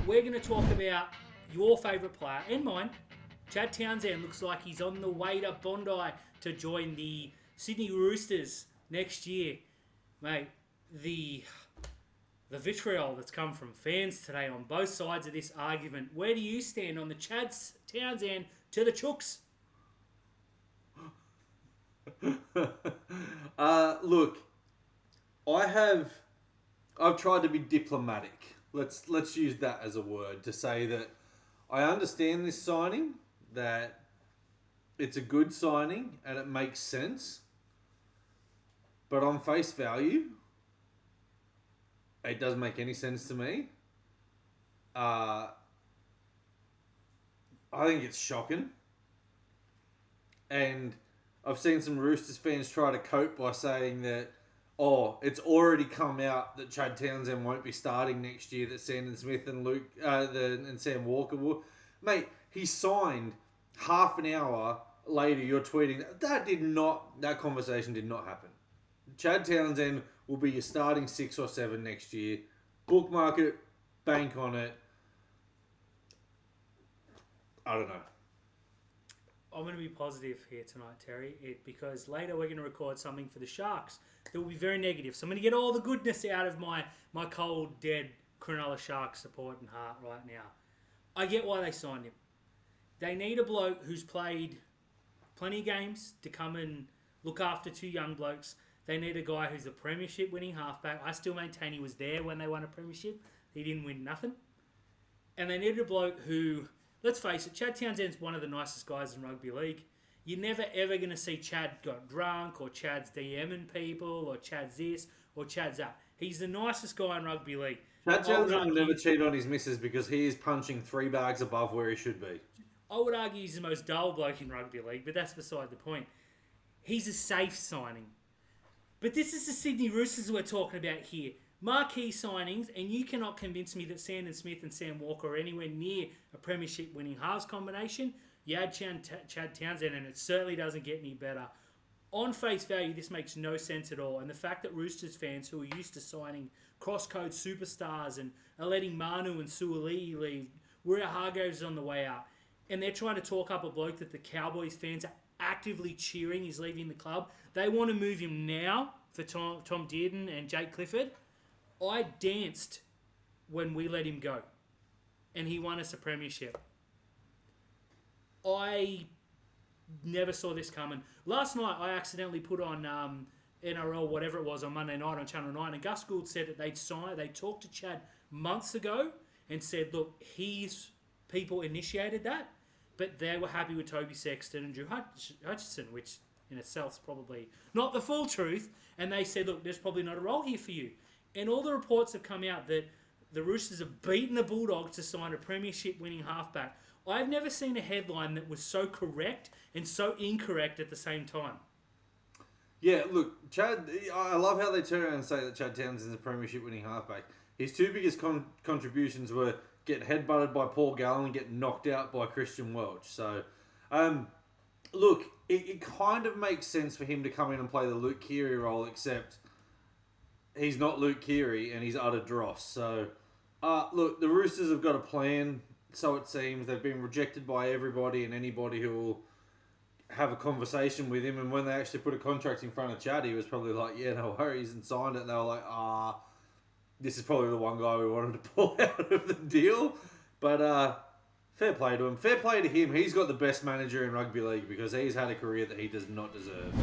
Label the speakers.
Speaker 1: we're going to talk about your favourite player and mine. Chad Townsend looks like he's on the way to Bondi to join the Sydney Roosters next year. Mate, the vitriol that's come from fans today on both sides of this argument. Where do you stand on the Chad Townsend to the Chooks?
Speaker 2: Look, I've tried to be diplomatic. Let's use that as a word to say that I understand this signing, that it's a good signing and it makes sense. But on face value, it doesn't make any sense to me. I think it's shocking. And I've seen some Roosters fans try to cope by saying that, it's already come out that Chad Townsend won't be starting next year, that Sandon Smith and and Sam Walker will. Mate, he signed half an hour later, you're tweeting, that conversation did not happen. Chad Townsend will be your starting 6 or 7 next year. Bookmark it, bank on it. I don't know.
Speaker 1: I'm going to be positive here tonight, Terry, because later we're going to record something for the Sharks that will be very negative. So I'm going to get all the goodness out of my cold, dead Cronulla Sharks support and heart right now. I get why they signed him. They need a bloke who's played plenty of games to come and look after 2 young blokes. They need a guy who's a premiership winning halfback. I still maintain he was there when they won a premiership. He didn't win nothing. And they needed a bloke who... Let's face it, Chad Townsend's one of the nicest guys in Rugby League. You're never ever going to see Chad got drunk or Chad's DMing people or Chad's this or Chad's that. He's the nicest guy in Rugby League.
Speaker 2: Chad Townsend will never cheat on his missus because he is punching 3 bags above where he should be.
Speaker 1: I would argue he's the most dull bloke in Rugby League, but that's beside the point. He's a safe signing. But this is the Sydney Roosters we're talking about here. Marquee signings, and you cannot convince me that Sandon Smith and Sam Walker are anywhere near a premiership winning halves combination. You add Chad Townsend and it certainly doesn't get any better. On face value, this makes no sense at all. And the fact that Roosters fans who are used to signing cross-code superstars and are letting Manu and Suaalii leave, Ria Hargraves is on the way out, and they're trying to talk up a bloke that the Cowboys fans are actively cheering is leaving the club. They want to move him now for Tom Dearden and Jake Clifford. I danced when we let him go, and he won us a premiership. I never saw this coming. Last night, I accidentally put on NRL, whatever it was, on Monday night on Channel 9, and Gus Gould said that they talked to Chad months ago and said, look, his people initiated that, but they were happy with Toby Sexton and Drew Hutchison, which in itself is probably not the full truth, and they said, look, there's probably not a role here for you. And all the reports have come out that the Roosters have beaten the Bulldogs to sign a premiership winning halfback. I've never seen a headline that was so correct and so incorrect at the same time.
Speaker 2: Yeah, look, Chad, I love how they turn around and say that Chad Townsend is a premiership winning halfback. His 2 biggest contributions were get headbutted by Paul Gallen and get knocked out by Christian Welch. So, look, it kind of makes sense for him to come in and play the Luke Keary role, except... he's not Luke Keary and he's utter dross. So, look, the Roosters have got a plan, so it seems. They've been rejected by everybody and anybody who will have a conversation with him. And when they actually put a contract in front of Chad, he was probably like, yeah, no worries, and signed it. And they were like, this is probably the one guy we wanted to pull out of the deal. But fair play to him. Fair play to him. He's got the best manager in Rugby League because he's had a career that he does not deserve.